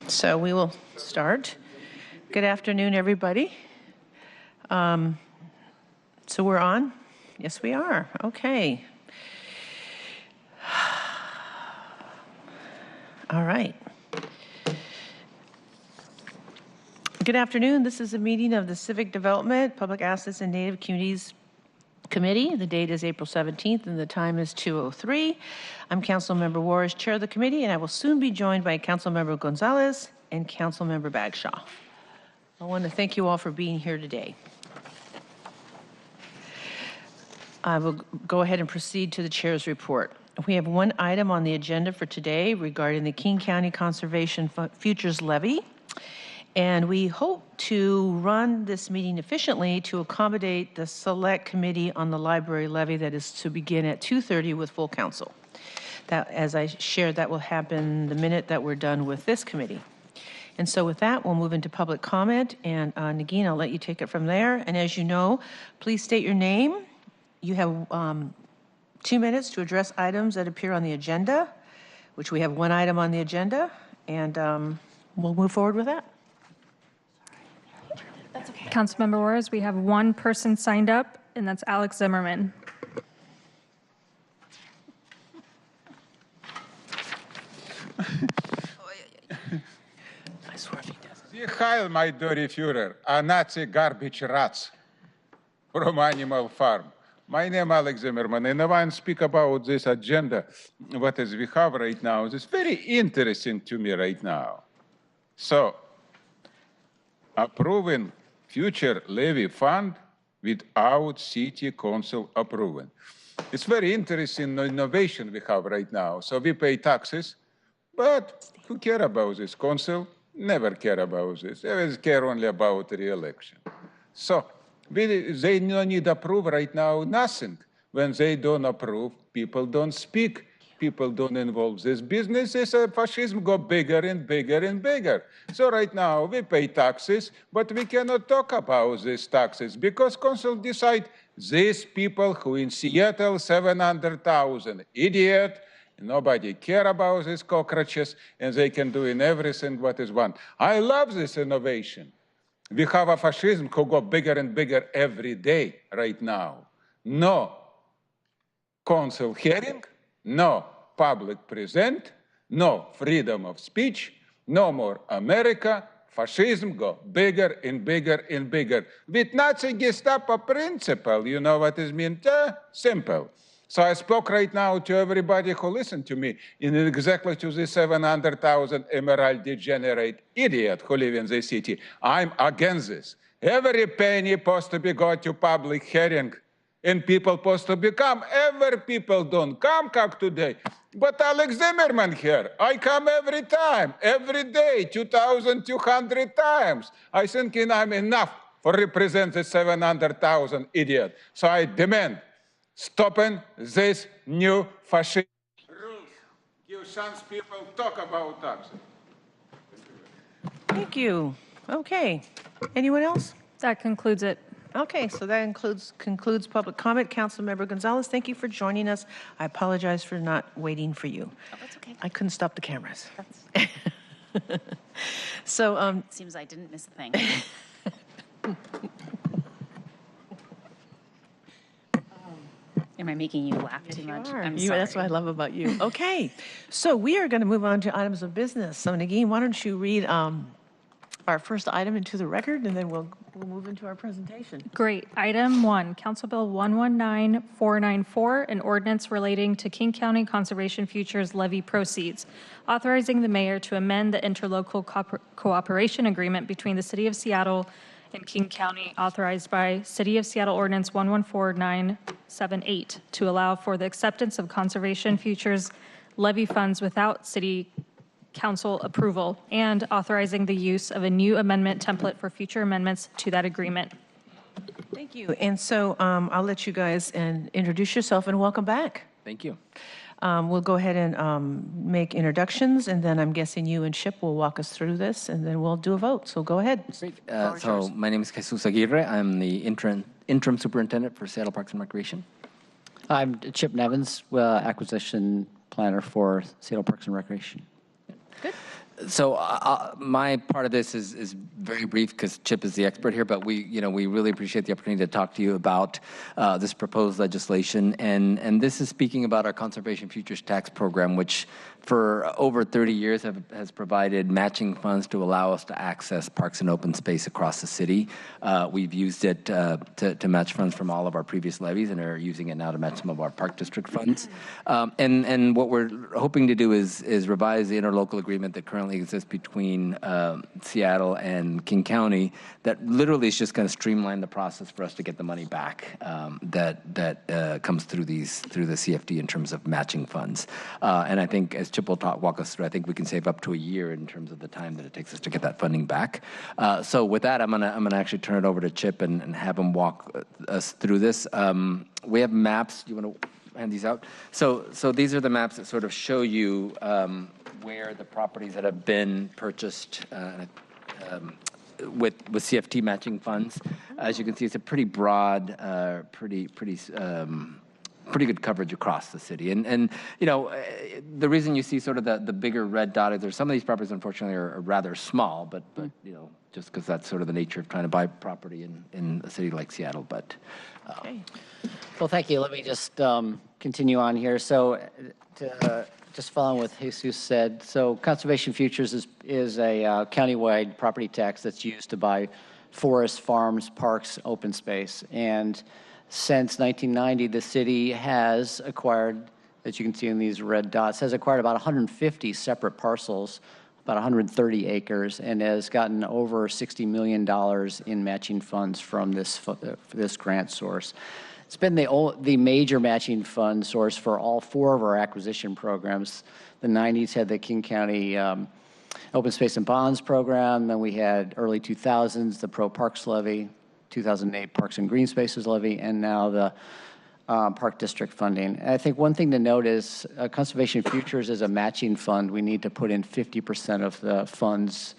So we will start. Good afternoon, everybody. So we're on? Yes, we are. Okay. All right. Good afternoon. This is a meeting of the Civic Development, Public Assets, and Native Communities Committee. The date is April 17th, and the time is 2:03. I'm Councilmember Warrish, Chair of the committee, and I will soon be joined by Councilmember Gonzalez and Councilmember Bagshaw. I want to thank you all for being here today. I will go ahead and proceed to the chair's report. We have one item on the agenda for today regarding the King County Conservation Futures Levy. And we hope to run this meeting efficiently to accommodate the select committee on the library levy that is to begin at 2:30 with full council. That, as I shared, that will happen the minute that we're done with this committee. And so with that, we'll move into public comment. And Nagin, I'll let you take it from there. And as you know, please state your name. You have 2 minutes to address items that appear on the agenda, which we have one item on the agenda, and we'll move forward with that. That's okay. Councilmember Juarez, we have one person signed up, and that's Alex Zimmerman. I swear if he doesn't. Sie heil, my dirty Führer, a Nazi garbage rats from Animal Farm. My name is Alex Zimmerman, and I want to speak about this agenda, what is we have right now. It's very interesting to me right now. So, approving future levy fund without city council approval. It's very interesting innovation we have right now. So we pay taxes, but who care about this? Council never care about this. They always care only about re-election. So they don't need approve right now, nothing. When they don't approve, people don't speak. People don't involve this business. Fascism go bigger and bigger and bigger. So right now we pay taxes, but we cannot talk about these taxes because council decide these people who in Seattle, 700,000, idiot, nobody care about these cockroaches, and they can do in everything what is one. I love this innovation. We have a fascism who go bigger and bigger every day right now. No council hearing, no public present, no freedom of speech, no more America. Fascism go bigger and bigger and bigger. With Nazi Gestapo principle, you know what it means? Simple. So I spoke right now to everybody who listened to me, in exactly to the 700,000 emerald degenerate idiot who live in the city. I'm against this. Every penny supposed to be go to public hearing, and people supposed to become. Every people don't come today. But Alex Zimmerman here, I come every time, every day, 2,200 times. I think I'm enough for represent the 700,000 idiot. So I demand stopping this new fascist rules. Give chance people talk about taxes. Thank you. Okay. Anyone else? That concludes it. Okay, so that concludes public comment. Councilmember Gonzalez, thank you for joining us. I apologize for not waiting for you. Oh, that's okay. I couldn't stop the cameras. So, Seems I didn't miss a thing. Am I making you laugh too much? I'm sorry. That's what I love about you. Okay, so we are going to move on to items of business. So, Nagin, why don't you read our first item into the record, and then we'll move into our presentation. Great. Item 1, Council Bill 119494, an ordinance relating to King County Conservation Futures Levy proceeds, authorizing the mayor to amend the interlocal cooperation agreement between the City of Seattle and King County, authorized by City of Seattle Ordinance 114978, to allow for the acceptance of conservation futures levy funds without City Council approval, and authorizing the use of a new amendment template for future amendments to that agreement. Thank you. And so I'll let you guys introduce yourself and welcome back. Thank you. We'll go ahead and make introductions, and then I'm guessing you and Chip will walk us through this, and then we'll do a vote. So go ahead. Great. So my name is Jesus Aguirre. I'm the interim superintendent for Seattle Parks and Recreation. I'm Chip Nevins, acquisition planner for Seattle Parks and Recreation. Good. So my part of this is very brief because Chip is the expert here, but we really appreciate the opportunity to talk to you about this proposed legislation. And this is speaking about our Conservation Futures Tax Program, which for over 30 years has provided matching funds to allow us to access parks and open space across the city. We've used it to match funds from all of our previous levies and are using it now to match some of our park district funds. And what we're hoping to do is revise the interlocal agreement that currently exists between Seattle and King County that literally is just going to streamline the process for us to get the money back that comes through the CFD in terms of matching funds. And I think as Chip will walk us through, I think we can save up to a year in terms of the time that it takes us to get that funding back. So with that, I'm gonna actually turn it over to Chip and have him walk us through this. We have maps. Do you want to hand these out? So these are the maps that sort of show you where the properties that have been purchased with CFT matching funds. As you can see, it's a pretty broad, pretty good coverage across the city. And the reason you see sort of the bigger red dot is there's some of these properties, unfortunately, are rather small, but just because that's sort of the nature of trying to buy property in a city like Seattle. But Okay. Well, thank you. Let me just continue on here. So just following what Jesus said, so Conservation Futures is a countywide property tax that's used to buy forests, farms, parks, open space. And since 1990, the city has acquired, as you can see in these red dots, has acquired about 150 separate parcels, about 130 acres, and has gotten over $60 million in matching funds from this grant source. It's been the major matching fund source for all four of our acquisition programs. The 90s had the King County Open Space and Bonds program. Then we had early 2000s, the Pro Parks Levy, 2008 Parks and Green Spaces Levy, and now the Park District funding. And I think one thing to note is Conservation Futures is a matching fund. We need to put in 50% of the funds,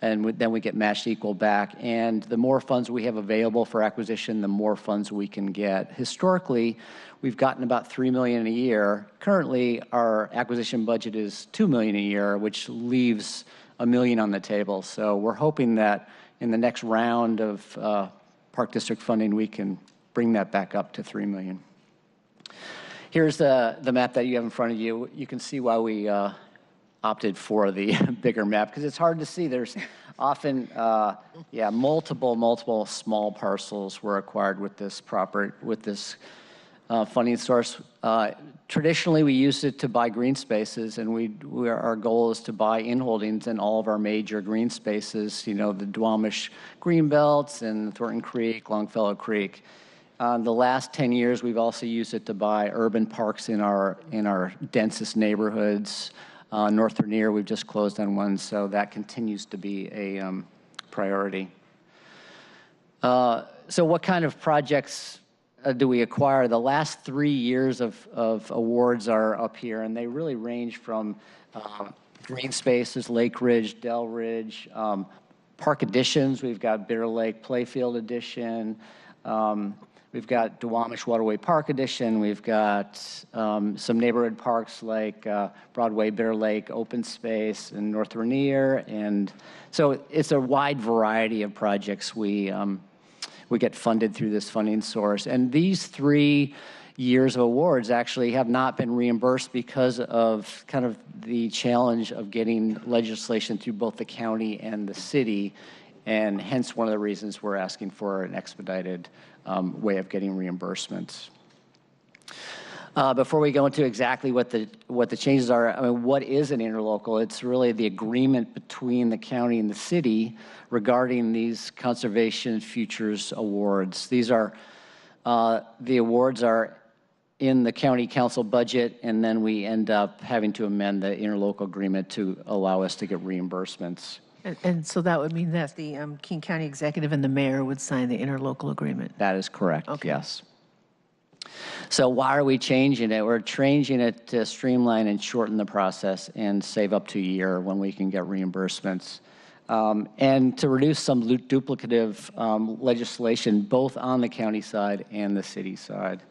and then we get matched equal back. And the more funds we have available for acquisition, the more funds we can get. Historically, we've gotten about $3 million a year. Currently, our acquisition budget is $2 million a year, which leaves $1 million on the table. So we're hoping that in the next round of Park District funding, we can bring that back up to $3 million. Here's the map that you have in front of you. You can see why we opted for the bigger map, because it's hard to see. There's often, multiple small parcels were acquired with this funding source. Traditionally, we used it to buy green spaces, and our goal is to buy in-holdings in all of our major green spaces, the Duwamish Greenbelts and Thornton Creek, Longfellow Creek. The last 10 years, we've also used it to buy urban parks in our densest neighborhoods. North Rainier, we've just closed on one, so that continues to be a priority. So what kind of projects do we acquire? The last 3 years of awards are up here, and they really range from green spaces, Lake Ridge, Del Ridge, park additions. We've got Bitter Lake Playfield Edition. We've got Duwamish Waterway Park Edition. We've got some neighborhood parks like Broadway, Bitter Lake, Open Space, and North Rainier. And so it's a wide variety of projects we get funded through this funding source. And these 3 years of awards actually have not been reimbursed because of kind of the challenge of getting legislation through both the county and the city, and hence one of the reasons we're asking for an expedited way of getting reimbursements. Before we go into exactly what the changes are, I mean, what is an interlocal? It's really the agreement between the county and the city regarding these Conservation Futures awards. These are, the awards are in the county council budget, and then we end up having to amend the interlocal agreement to allow us to get reimbursements. And so that would mean that the King County executive and the mayor would sign the interlocal agreement? That is correct, Okay. Yes. So why are we changing it? We're changing it to streamline and shorten the process and save up to a year when we can get reimbursements. And to reduce some duplicative legislation both on the county side and the city side.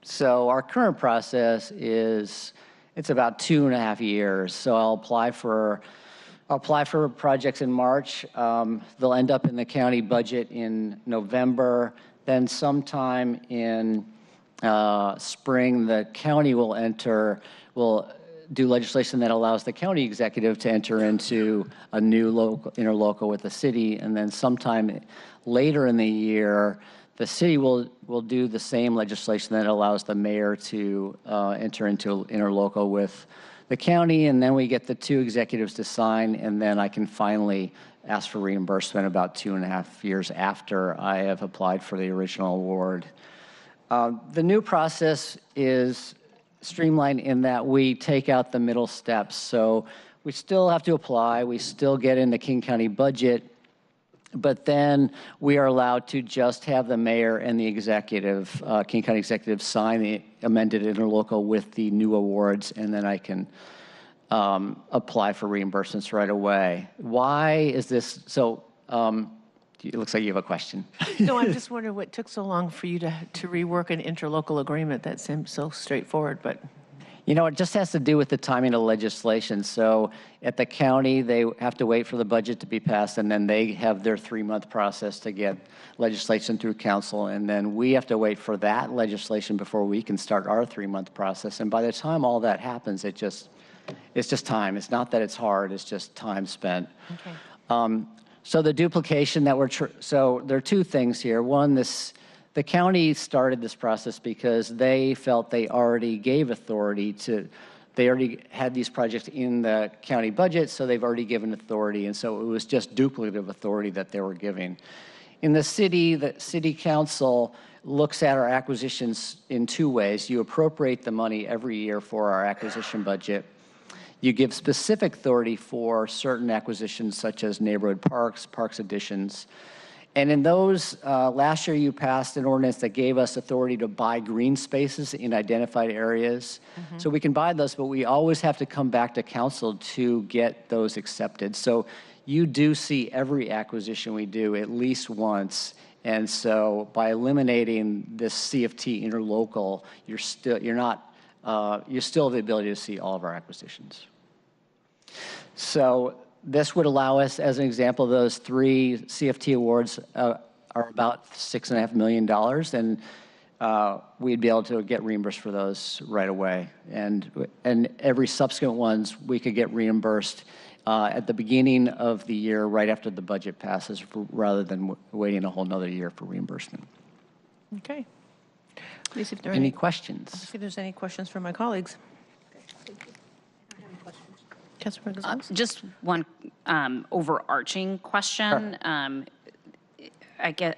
So our current process is It's about 2.5 years. So I'll apply for projects in March. They'll end up in the county budget in November. Then sometime in spring, the county will do legislation that allows the county executive to enter into a new interlocal with the city. And then sometime later in the year, the city will do the same legislation that allows the mayor to enter into interlocal with the county, and then we get the two executives to sign, and then I can finally ask for reimbursement about 2.5 years after I have applied for the original award. The new process is streamlined in that we take out the middle steps. So we still have to apply, we still get in the King County budget, but then we are allowed to just have the mayor and the executive, King County executive, sign the amended interlocal with the new awards, and then I can apply for reimbursements right away. Why is this so? It looks like you have a question. No, I'm just wondering what took so long for you to rework an interlocal agreement. That seems so straightforward, but. You know, it just has to do with the timing of legislation. So at the county, they have to wait for the budget to be passed, and then they have their 3-month process to get legislation through council, and then we have to wait for that legislation before we can start our 3-month process. And by the time all that happens, it's just time. It's not that it's hard, it's just time spent. Okay. So the duplication that so there are two things here. One, the county started this process because they felt they already gave authority they already had these projects in the county budget, so they've already given authority, and so it was just duplicative authority that they were giving. In the city council looks at our acquisitions in 2 ways. You appropriate the money every year for our acquisition budget. You give specific authority for certain acquisitions such as neighborhood parks additions. And in those, last year you passed an ordinance that gave us authority to buy green spaces in identified areas. Mm-hmm. So we can buy those, but we always have to come back to council to get those accepted. So you do see every acquisition we do at least once. And so by eliminating this CFT interlocal, you still have the ability to see all of our acquisitions. So this would allow us, as an example, those 3 CFT awards are about $6.5 million, and we'd be able to get reimbursed for those right away. And every subsequent ones, we could get reimbursed at the beginning of the year, right after the budget passes, rather than waiting a whole nother year for reimbursement. Okay. Please, if there are any questions? See if there's any questions from my colleagues. Councilmember Gonzalez? Just one overarching question. Sure.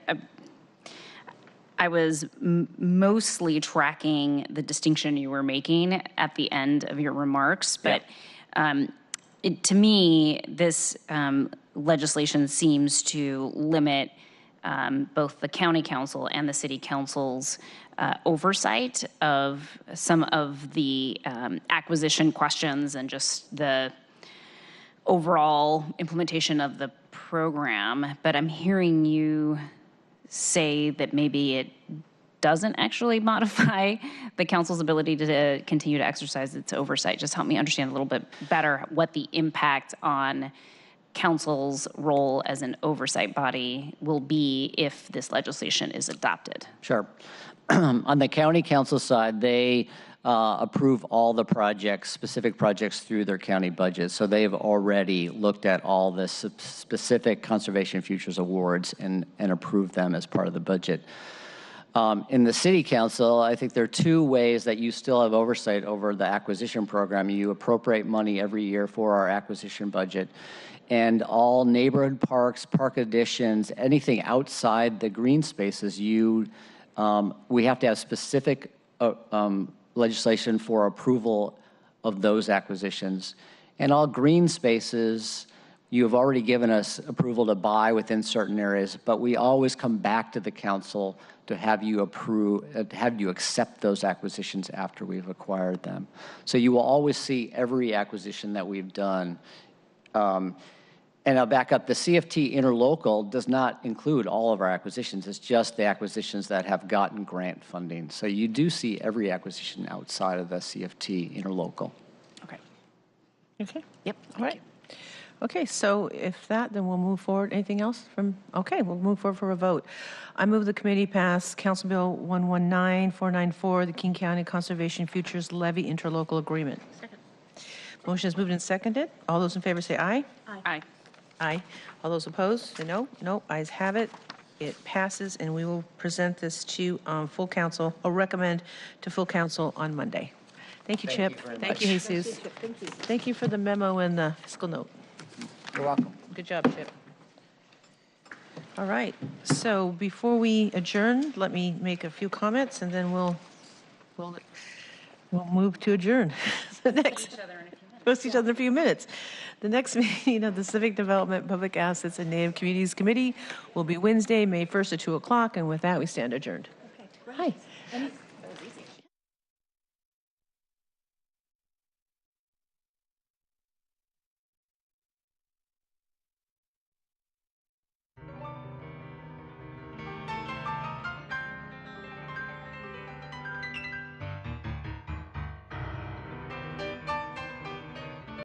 I was mostly tracking the distinction you were making at the end of your remarks, but to me, this legislation seems to limit both the county council and the city council's oversight of some of the acquisition questions and just the overall implementation of the program. But I'm hearing you say that maybe it doesn't actually modify the council's ability to continue to exercise its oversight. Just help me understand a little bit better what the impact on council's role as an oversight body will be if this legislation is adopted. Sure. On the county council side, they approve all the projects, specific projects, through their county budget. So they've already looked at all the specific conservation futures awards and approved them as part of the budget. In the city council, I think there are 2 ways that you still have oversight over the acquisition program. You appropriate money every year for our acquisition budget, and all neighborhood parks, park additions, anything outside the green spaces, we have to have specific legislation for approval of those acquisitions. And all green spaces, you have already given us approval to buy within certain areas, but we always come back to the council to have you accept those acquisitions after we've acquired them. So you will always see every acquisition that we've done. And I'll back up, the CFT interlocal does not include all of our acquisitions. It's just the acquisitions that have gotten grant funding. So you do see every acquisition outside of the CFT interlocal. Okay. Yep. All right. Okay, so if that, then we'll move forward. Anything else from, okay, we'll move forward for a vote. I move the committee pass Council Bill 119494, the King County Conservation Futures Levy Interlocal Agreement. Second. Motion is moved and seconded. All those in favor say aye. Aye. Aye. All those opposed, say no. No, ayes have it. It passes, and we will present this to full council, or recommend to full council on Monday. Thank you, Chip. Thank you, Jesus. Thank you for the memo and the fiscal note. You're welcome. Good job, Chip. All right, so before we adjourn, let me make a few comments, and then we'll move to adjourn. The next, we'll see each other in a few minutes. The next meeting of the Civic Development, Public Assets, and Native Communities Committee will be Wednesday, May 1st at 2 o'clock, and with that, we stand adjourned. Hi.